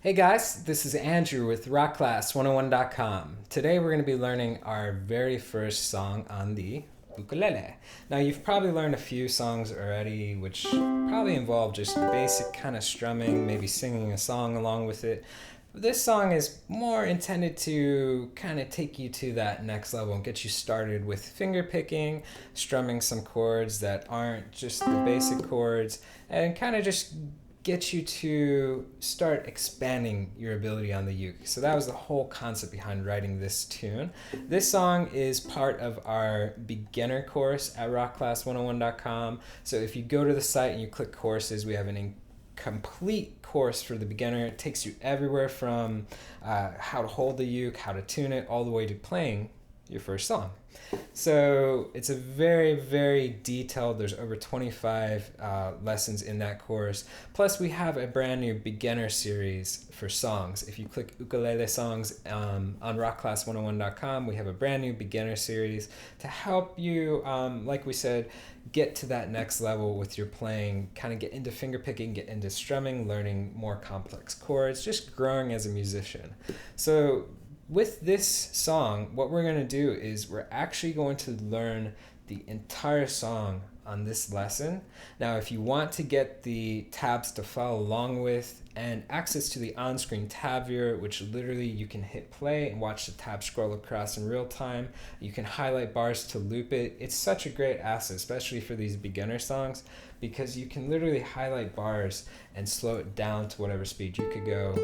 Hey guys, this is Andrew with rockclass101.com. Today we're going to be learning our very first song on the ukulele. Now you've probably learned a few songs already which probably involve just basic kind of strumming, maybe singing a song along with it. This song is more intended to kind of take you to that next level and get you started with finger picking, strumming some chords that aren't just the basic chords, and kind of just get you to start expanding your ability on the uke. So that was the whole concept behind writing this tune. This song is part of our beginner course at rockclass101.com. So if you go to the site and you click courses, we have an complete course for the beginner. It takes you everywhere from how to hold the uke, how to tune it, all the way to playing your first song. So it's a very, very detailed, there's over 25 lessons in that course. Plus we have a brand new beginner series for songs. If you click ukulele songs on rockclass101.com, we have a brand new beginner series to help you, like we said, get to that next level with your playing, kind of get into fingerpicking, get into strumming, learning more complex chords, just growing as a musician. So with this song, what we're going to do is we're actually going to learn the entire song on this lesson. Now, if you want to get the tabs to follow along with and access to the on-screen tab viewer, which literally you can hit play and watch the tab scroll across in real time. You can highlight bars to loop it. It's such a great asset, especially for these beginner songs, because you can literally highlight bars and slow it down to whatever speed. You could go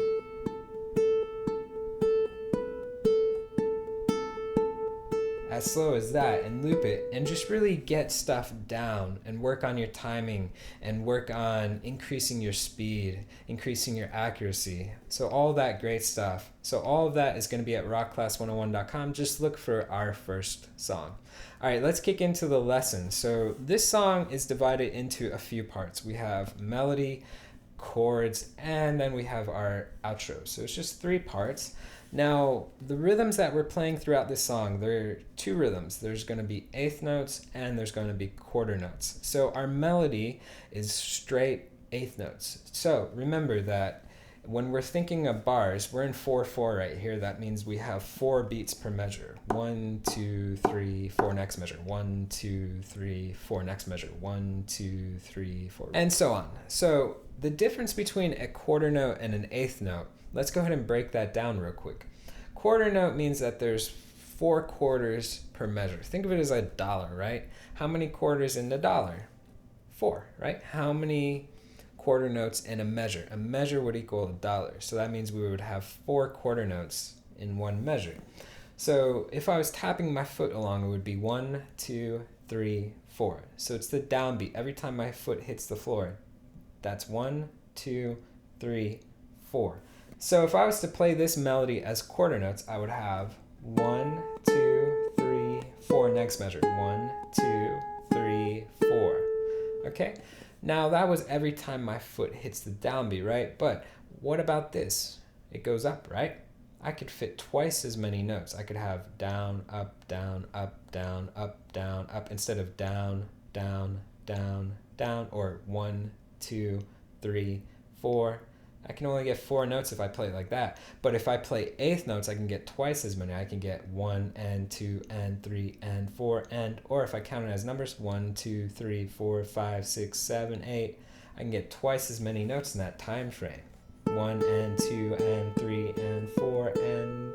as slow as that and loop it and just really get stuff down and work on your timing and work on increasing your speed, increasing your accuracy. So all that great stuff. So all of that is going to be at rockclass101.com. Just look for our first song. All right, let's kick into the lesson. So this song is divided into a few parts. We have melody, chords, and then we have our outro. So it's just 3 parts. Now, the rhythms that we're playing throughout this song, there are 2 rhythms. There's going to be eighth notes and there's going to be quarter notes. So our melody is straight eighth notes. So remember that when we're thinking of bars, we're in 4/4 right here. That means we have 4 beats per measure. 1, 2, 3, 4, next measure. 1, 2, 3, 4, next measure. 1, 2, 3, 4, and so on. So the difference between a quarter note and an eighth note, let's go ahead and break that down real quick. Quarter note means that there's 4 quarters per measure. Think of it as a dollar, right? How many quarters in the dollar? 4, right? How many quarter notes in a measure? A measure would equal a dollar. So that means we would have 4 quarter notes in one measure. So if I was tapping my foot along, it would be 1, 2, 3, 4. So it's the downbeat. Every time my foot hits the floor, that's 1, 2, 3, 4. So if I was to play this melody as quarter notes, I would have 1, 2, 3, 4, next measure. 1, 2, 3, 4. Okay? Now that was every time my foot hits the downbeat, right? But what about this? It goes up, right? I could fit twice as many notes. I could have down, up, down, up, down, up, down, up, instead of down, down, down, down, or 1, 2, 3, 4. I can only get 4 notes if I play it like that. But if I play eighth notes, I can get twice as many. I can get 1 and 2 and 3 and 4 and, or if I count it as numbers, 1, 2, 3, 4, 5, 6, 7, 8, I can get twice as many notes in that time frame. 1 and 2 and 3 and 4 and,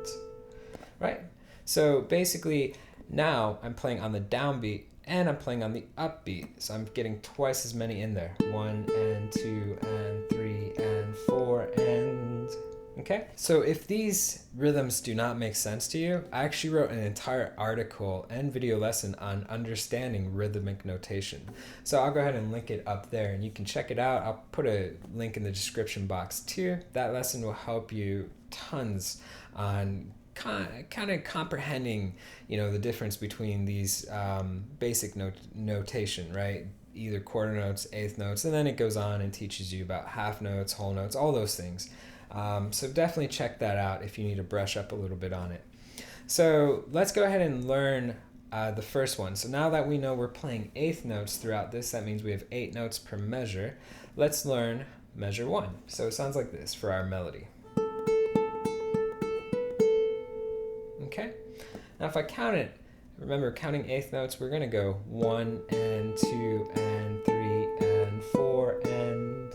right? So basically now I'm playing on the downbeat and I'm playing on the upbeat. So I'm getting twice as many in there. 1 and 2 and 3 and 4 and, okay? So if these rhythms do not make sense to you, I actually wrote an entire article and video lesson on understanding rhythmic notation. So I'll go ahead and link it up there and you can check it out. I'll put a link in the description box too. That lesson will help you tons on kind of comprehending, the difference between these basic notation, right? Either quarter notes, eighth notes, and then it goes on and teaches you about half notes, whole notes, all those things. So definitely check that out if you need to brush up a little bit on it. So let's go ahead and learn the first one. So now that we know we're playing eighth notes throughout this, that means we have 8 notes per measure. Let's learn measure 1. So it sounds like this for our melody. Now if I count it, remember counting eighth notes, we're gonna go 1 and 2 and 3 and 4 and...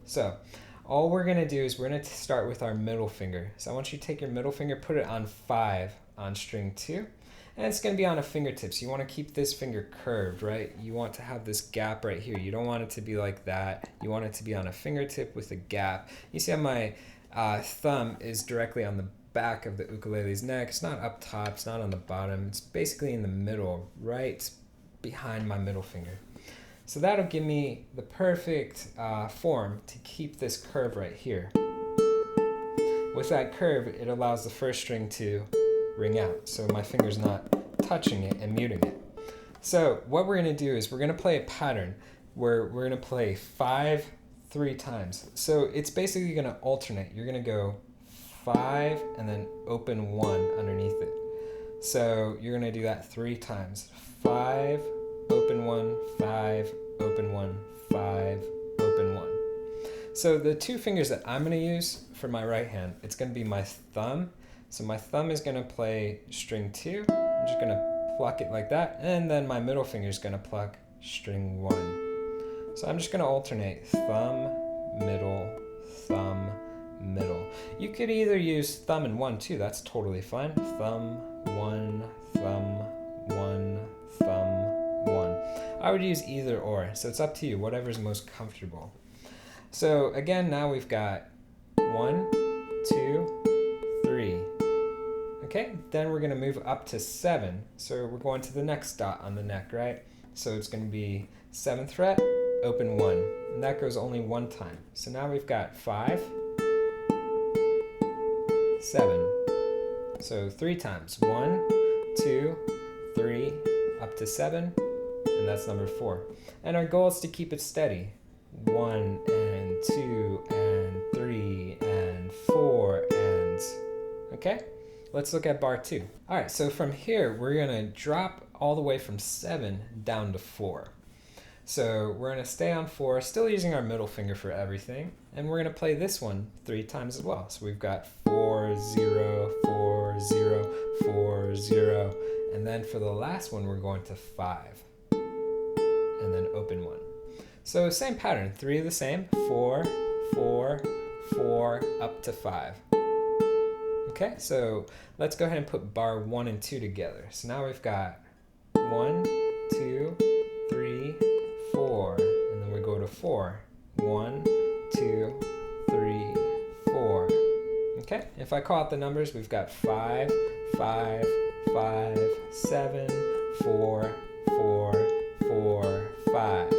So all we're gonna do is we're gonna start with our middle finger. So I want you to take your middle finger, put it on 5 on string 2, and it's gonna be on a fingertip. So you wanna keep this finger curved, right? You want to have this gap right here. You don't want it to be like that. You want it to be on a fingertip with a gap. You see how my thumb is directly on the back of the ukulele's neck. It's not up top, it's not on the bottom. It's basically in the middle, right behind my middle finger. So that'll give me the perfect form to keep this curve right here. With that curve, it allows the first string to ring out, so my finger's not touching it and muting it. So what we're gonna do is we're gonna play a pattern where we're gonna play 5 3 times. So it's basically gonna alternate. You're gonna go 5 and then open 1 underneath it. So you're gonna do that 3 times. 5, open 1, 5, open 1, 5, open 1. So the 2 fingers that I'm gonna use for my right hand, it's gonna be my thumb. So my thumb is gonna play string 2. I'm just gonna pluck it like that, and then my middle finger is gonna pluck string 1. So I'm just gonna alternate thumb, middle, thumb, middle. You could either use thumb and 1 too, that's totally fine. Thumb, 1, thumb, 1, thumb, 1. I would use either or, so it's up to you, whatever's most comfortable. So again, now we've got 1, 2, 3. Okay, then we're gonna move up to 7. So we're going to the next dot on the neck, right? So it's gonna be 7th fret, open 1. And that goes only 1 time. So now we've got 5, 7. So 3 times. 1, 2, 3, up to 7, and that's number 4. And our goal is to keep it steady. 1 and 2 and 3 and 4 and... Okay? Let's look at bar 2. All right, so from here, we're gonna drop all the way from 7 down to 4. So we're gonna stay on 4, still using our middle finger for everything, and we're gonna play this one 3 times as well. So we've got 4, 0, 4, 0, 4, 0, and then for the last one, we're going to 5, and then open 1. So same pattern, 3 of the same, 4, 4, 4, up to 5. Okay, so let's go ahead and put bar 1 and 2 together. So now we've got 1, 2, 3, 4, and then we go to 4. 1, 2, 3, 4. Okay, if I call out the numbers, we've got 5, 5, 5, 7, 4, 4, 4, 5.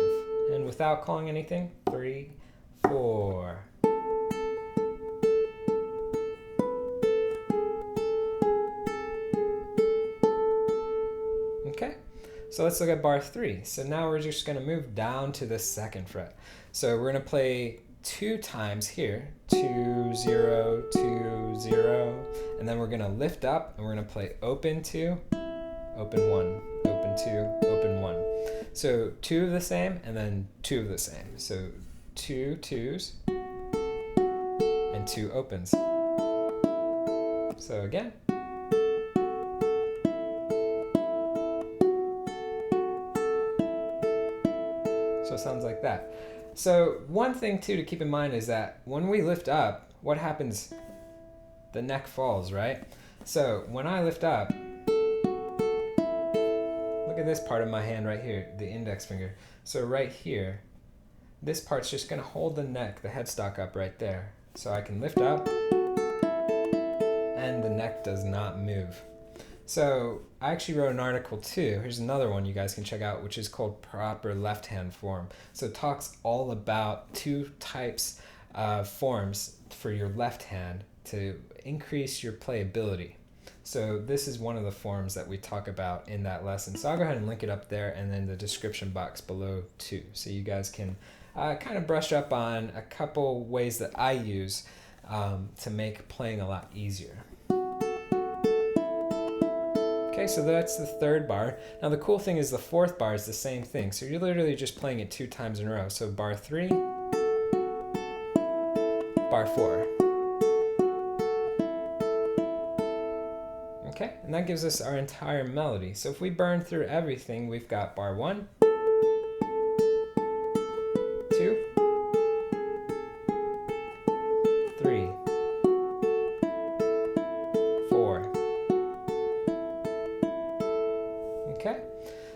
And without calling anything, 3, 4. Okay, so let's look at bar 3. So now we're just going to move down to the 2nd fret. So we're going to play 2 times here, 2, 0, 2, 0, and then we're going to lift up and we're going to play open 2, open 1, open 2, open 1. So 2 of the same and then 2 of the same. So 2 2s and 2 opens. So again. So it sounds like that. So one thing too to keep in mind is that when we lift up, what happens? The neck falls, right? So when I lift up, look at this part of my hand right here, the index finger. So right here, this part's just gonna hold the neck, the headstock up right there. So I can lift up and the neck does not move. So I actually wrote an article too. Here's another one you guys can check out, which is called Proper Left Hand Form. So it talks all about 2 types of forms for your left hand to increase your playability. So this is one of the forms that we talk about in that lesson. So I'll go ahead and link it up there and then the description box below too. So you guys can kind of brush up on a couple ways that I use to make playing a lot easier. Okay, so that's the 3rd bar. Now the cool thing is the 4th bar is the same thing. So you're literally just playing it 2 times in a row. So bar 3, bar 4. Okay, and that gives us our entire melody. So if we burn through everything, we've got bar 1, 2, 3, 4. Okay,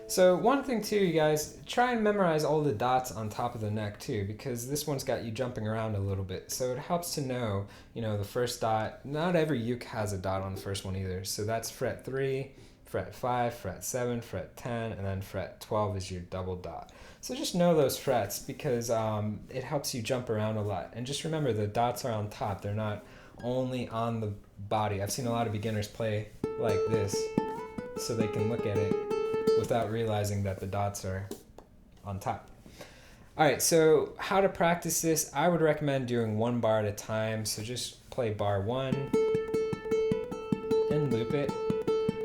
so one thing too, you guys, try and memorize all the dots on top of the neck too, because this one's got you jumping around a little bit. So it helps to know, the first dot. Not every uke has a dot on the first one either. So that's fret 3, fret 5, fret 7, fret 10, and then fret 12 is your double dot. So just know those frets because it helps you jump around a lot. And just remember the dots are on top. They're not only on the body. I've seen a lot of beginners play like this so they can look at it without realizing that the dots are on top. All right, so how to practice this? I would recommend doing one bar at a time. So just play bar 1 and loop it.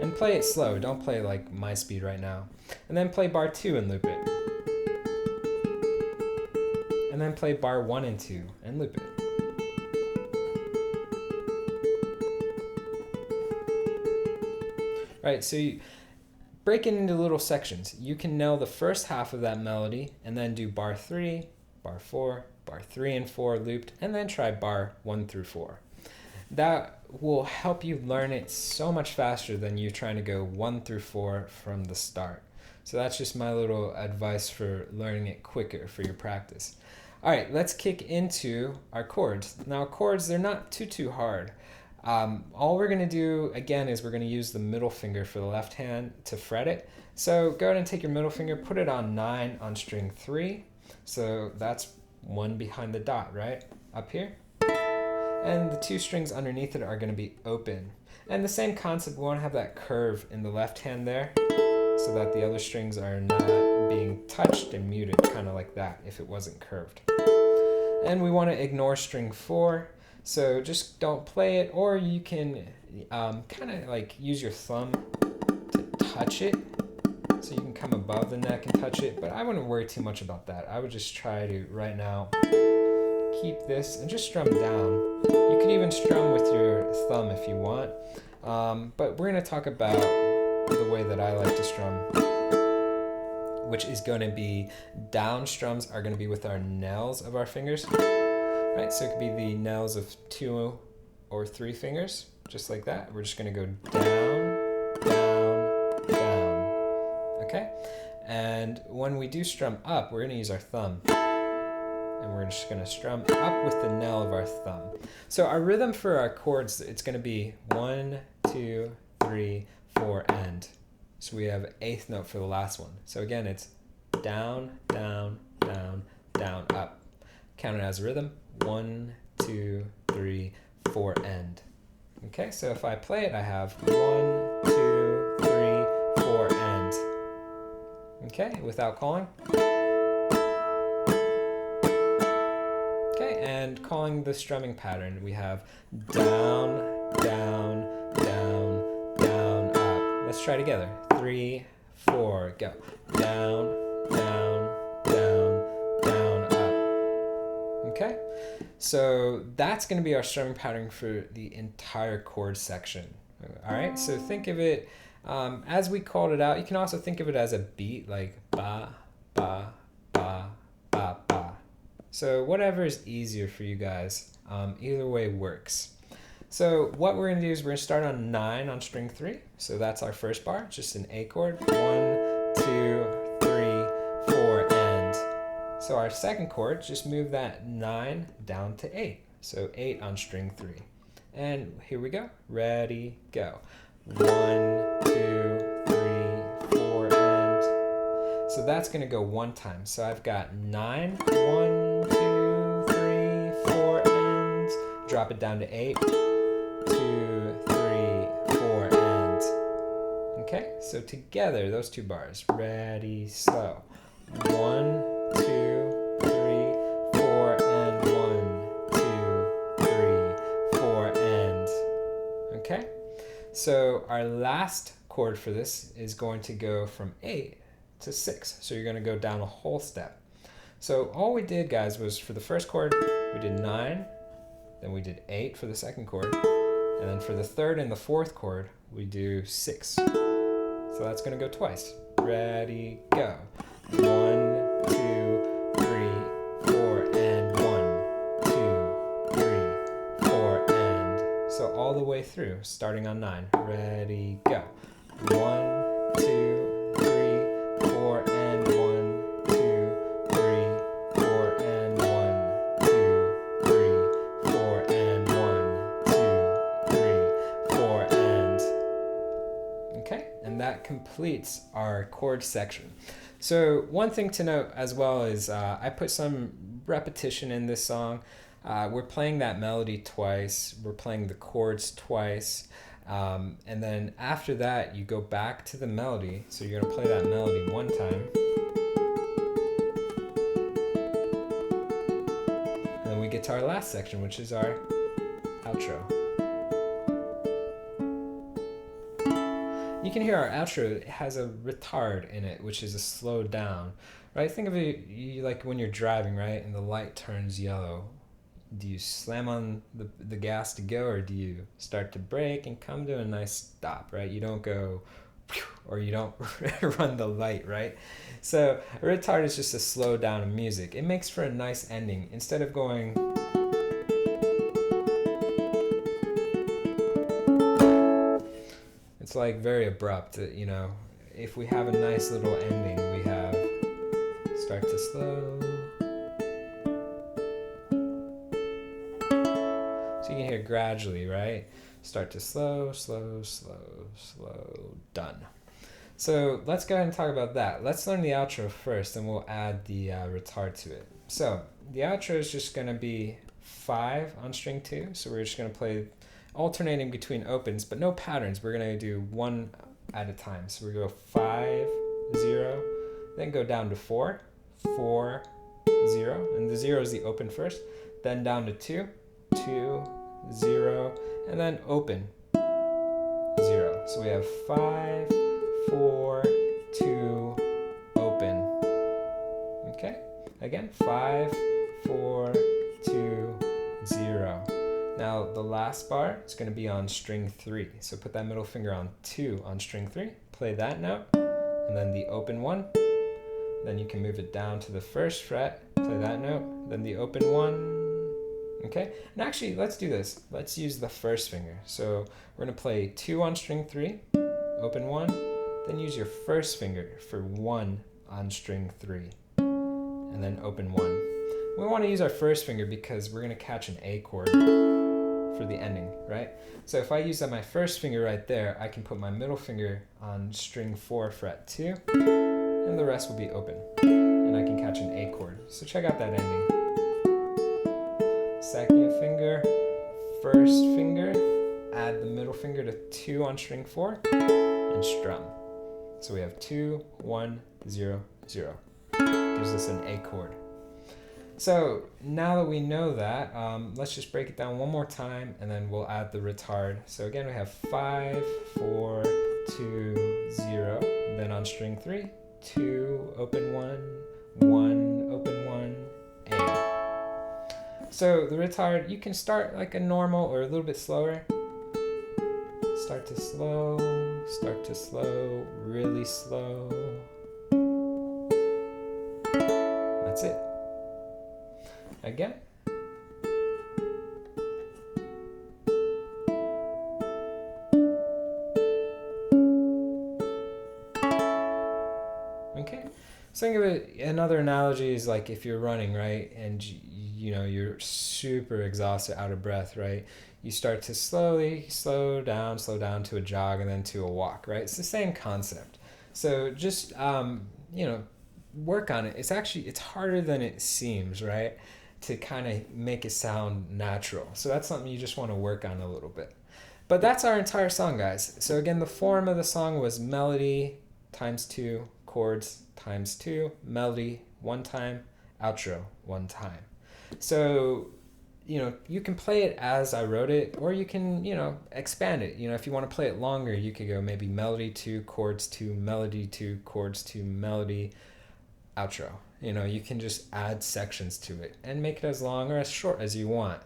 And play it slow. Don't play like my speed right now. And then play bar 2 and loop it. And then play bar 1 and 2 and loop it. Right, so you break it into little sections. You can nail the first half of that melody and then do bar 3, bar 4, bar 3 and 4 looped, and then try bar 1 through 4. That will help you learn it so much faster than you trying to go 1 through 4 from the start. So that's just my little advice for learning it quicker for your practice. All right, let's kick into our chords. Now chords, they're not too hard. All we're going to do, again, is we're going to use the middle finger for the left hand to fret it. So go ahead and take your middle finger, put it on 9 on string 3. So that's 1 behind the dot, right? Up here. And the 2 strings underneath it are going to be open. And the same concept, we want to have that curve in the left hand there so that the other strings are not being touched and muted, kind of like that if it wasn't curved. And we want to ignore string 4. So just don't play it, or you can kind of like use your thumb to touch it. So you can come above the neck and touch it, but I wouldn't worry too much about that. I would just try to, right now, keep this and just strum down. You could even strum with your thumb if you want, but we're going to talk about the way that I like to strum, which is going to be down strums are going to be with our nails of our fingers. Right, so it could be the nails of 2 or 3 fingers, just like that. We're just going to go down, down, down. Okay? And when we do strum up, we're going to use our thumb. And we're just going to strum up with the nail of our thumb. So our rhythm for our chords, it's going to be 1, 2, 3, 4, and. So we have 8th note for the last one. So again, it's down, down, down, down, up. Count it as a rhythm. 1, 2, 3, 4, end. Okay, so if I play it, I have 1, 2, 3, 4, end. Okay, without calling. Okay, and calling the strumming pattern, we have down, down, down, down, up. Let's try together. 3, 4, go. Down, down, down, down, up. Okay? So that's going to be our strumming pattern for the entire chord section. All right, so think of it as we called it out. You can also think of it as a beat, like ba, ba, ba, ba, ba. So whatever is easier for you guys, either way works. So what we're going to do is we're going to start on 9 on string 3. So that's our first bar, just an A chord. 1, 2, 3, 4, and. So our second chord, just move that 9 down to 8. So 8 on string 3. And here we go. Ready, go. 1, 2, 3, 4, and. So that's going to go one time. So I've got 9, 1, 2, 3, 4, and. Drop it down to 8. 2, 3, 4, and. Okay, so together, those 2 bars. Ready, slow. 1, 2, 3, 4, and 1, 2, 3, 4, and. Okay, so our last chord for this is going to go from 8 to 6. So you're going to go down a whole step. So all we did, guys, was for the first chord, we did 9, then we did 8 for the second chord, And then for the third and the fourth chord, we do 6. So that's going to go twice. Ready, go. 1, 2, 3, 4, and 1, 2, 3, 4, and so all the way through, starting on 9. Ready, go. 1, 2, 3, 4, and 1, 2, 3, 4, and 1, 2, 3, 4, and 1, 2, 3, 4, and okay, and that completes our chord section. So one thing to note as well is I put some repetition in this song. We're playing that melody twice, we're playing the chords twice, and then after that you go back to the melody. So you're going to play that melody one time, and then we get to our last section, which is our outro. You can hear our outro has a retard in it, which is a slow down, right? Think of it like when you're driving, right, and the light turns yellow. Do you slam on the gas to go, or do you start to brake and come to a nice stop, right? You don't go, or you don't run the light, right? So a retard is just a slow down of music. It makes for a nice ending. Instead of going... It's like very abrupt, you know. If we have a nice little ending, we have start to slow. So you can hear gradually, right? Start to slow, slow, slow, slow, done. So let's go ahead and talk about that. Let's learn the outro first, and we'll add the retard to it. So the outro is just going to be 5 on string 2. So we're just going to play alternating between opens, but no patterns. We're going to do one at a time. So we go 5, 0, then go down to 4, 4, 0, and the 0 is the open first, then down to 2, 2, 0, and then open, 0. So we have 5, 4, 2, open. Okay, again, 5, 4, 2, 0. Now the last bar is going to be on string 3. So put that middle finger on 2 on string 3, play that note, and then the open 1. Then you can move it down to the first fret, play that note, then the open 1. Okay, and actually let's do this. Let's use the first finger. So we're going to play 2 on string 3, open 1, then use your first finger for 1 on string 3, and then open 1. We want to use our first finger because we're going to catch an A chord for the ending, right? So if I use my first finger right there, I can put my middle finger on string 4, fret 2, and the rest will be open, and I can catch an A chord. So check out that ending. Second finger, first finger, add the middle finger to 2 on string 4, and strum. So we have 2, 1, 0, 0. Gives us an A chord. So now that we know that, let's just break it down one more time, and then we'll add the retard. So again, we have 5, 4, 2, 0. Then on string 3, 2, open 1, 1, open 1, A. So the retard, you can start like a normal or a little bit slower. Start to slow, really slow. That's it. Again. Okay. So think of it, another analogy is like if you're running, right? And you know, you're super exhausted, out of breath, right? You start to slowly slow down to a jog and then to a walk, right? It's the same concept. So just, you know, work on it. It's harder than it seems, right? To kind of make it sound natural. So that's something you just want to work on a little bit. But that's our entire song, guys. So again, the form of the song was melody times 2, chords times 2, melody 1 time, outro 1 time. So, you know, you can play it as I wrote it, or you can, you know, expand it. You know, if you want to play it longer, you could go maybe melody 2, chords 2, melody 2, chords 2, melody, outro. You know, you can just add sections to it and make it as long or as short as you want.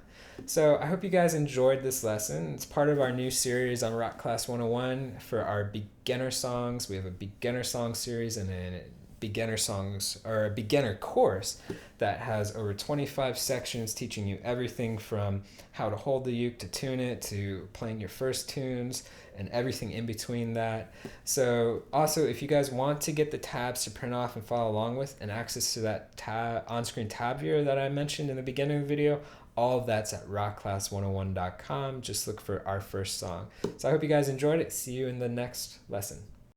So I hope you guys enjoyed this lesson. It's part of our new series on Rock Class 101 for our beginner songs. We have a beginner song series and a beginner songs or a beginner course that has over 25 sections teaching you everything from how to hold the uke to tune it to playing your first tunes and everything in between that. So also, if you guys want to get the tabs to print off and follow along with and access to that on-screen tab viewer that I mentioned in the beginning of the video, all of that's at rockclass101.com. Just look for our first song. So I hope you guys enjoyed it. See you in the next lesson.